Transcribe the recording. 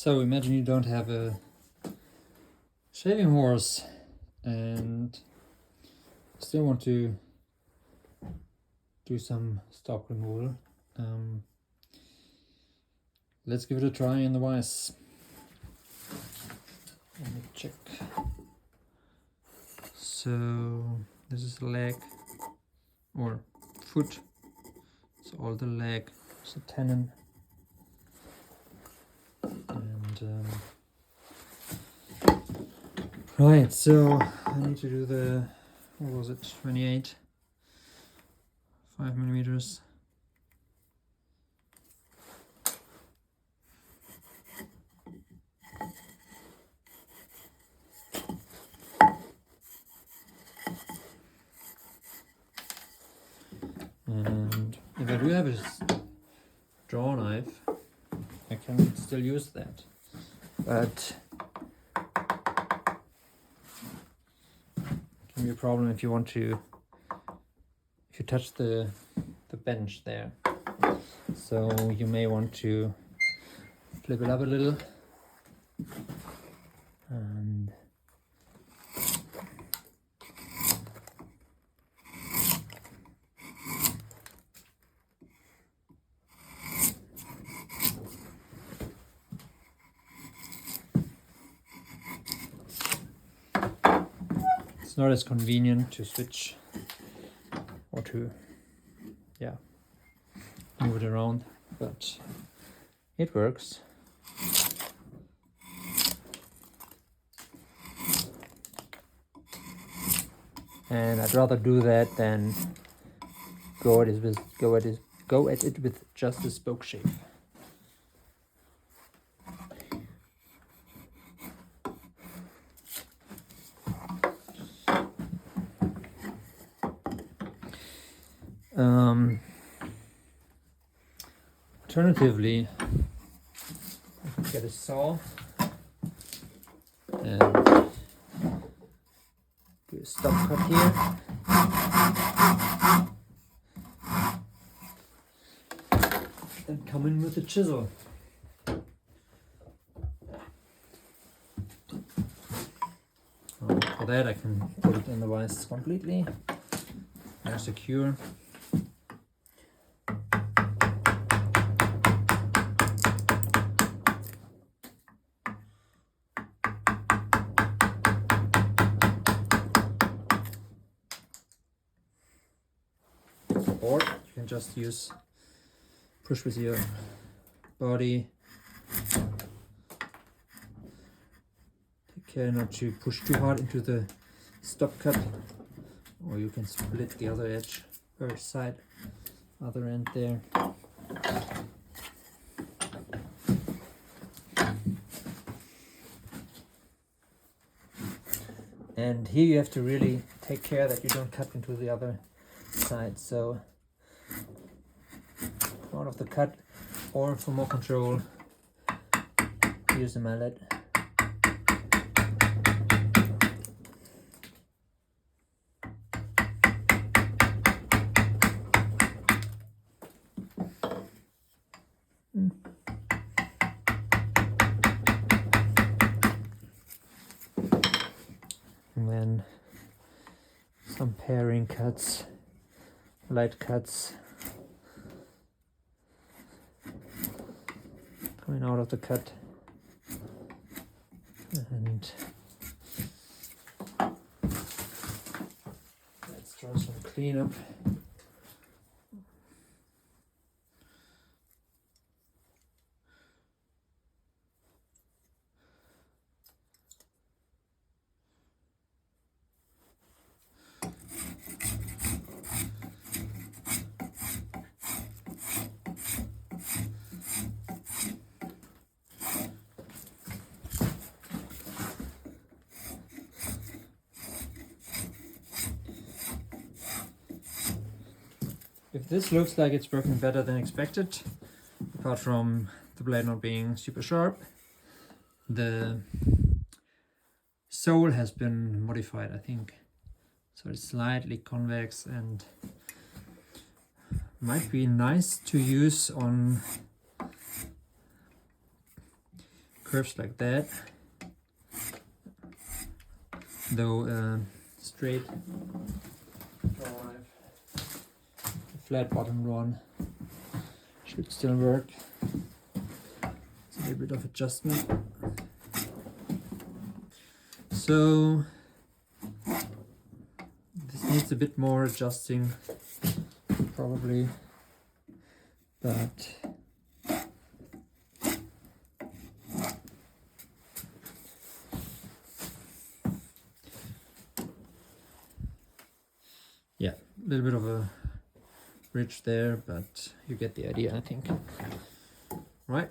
So imagine you don't have a shaving horse and still want to do some stock removal. Let's give it a try in the Vise. Let me check. So this is the leg or foot. So all the leg, so tenon. And right, so I need to do the, what was it, 28, 5 millimeters. And if I do have a draw knife, I can still use that, but it can be a problem if you want to, if you touch the bench there. So you may want to flip it up a little and it's not as convenient to switch or to, yeah, move it around, but it works. And I'd rather do that than go at it with just a Spokeshave. Alternatively, I could get a saw and do a stop cut here. And come in with a chisel. For that I can put it in the vise completely. They're secure. Or you can just push with your body. Take care not to push too hard into the stop cut, or you can split the other edge or side, other end there. And here you have to really take care that you don't cut into the other side. So out of the cut, or for more control, use a mallet. And then some pairing cuts, light cuts coming out of the cut, and let's try some cleanup. If this looks like it's working better than expected, apart from the blade not being super sharp, the sole has been modified, I think. So it's slightly convex and might be nice to use on curves like that, though straight Drawknife, the flat bottom one should still work. It's a little bit of adjustment. So this needs a bit more adjusting probably, but yeah, a little bit of a ridge there, but you get the idea, I think. Right.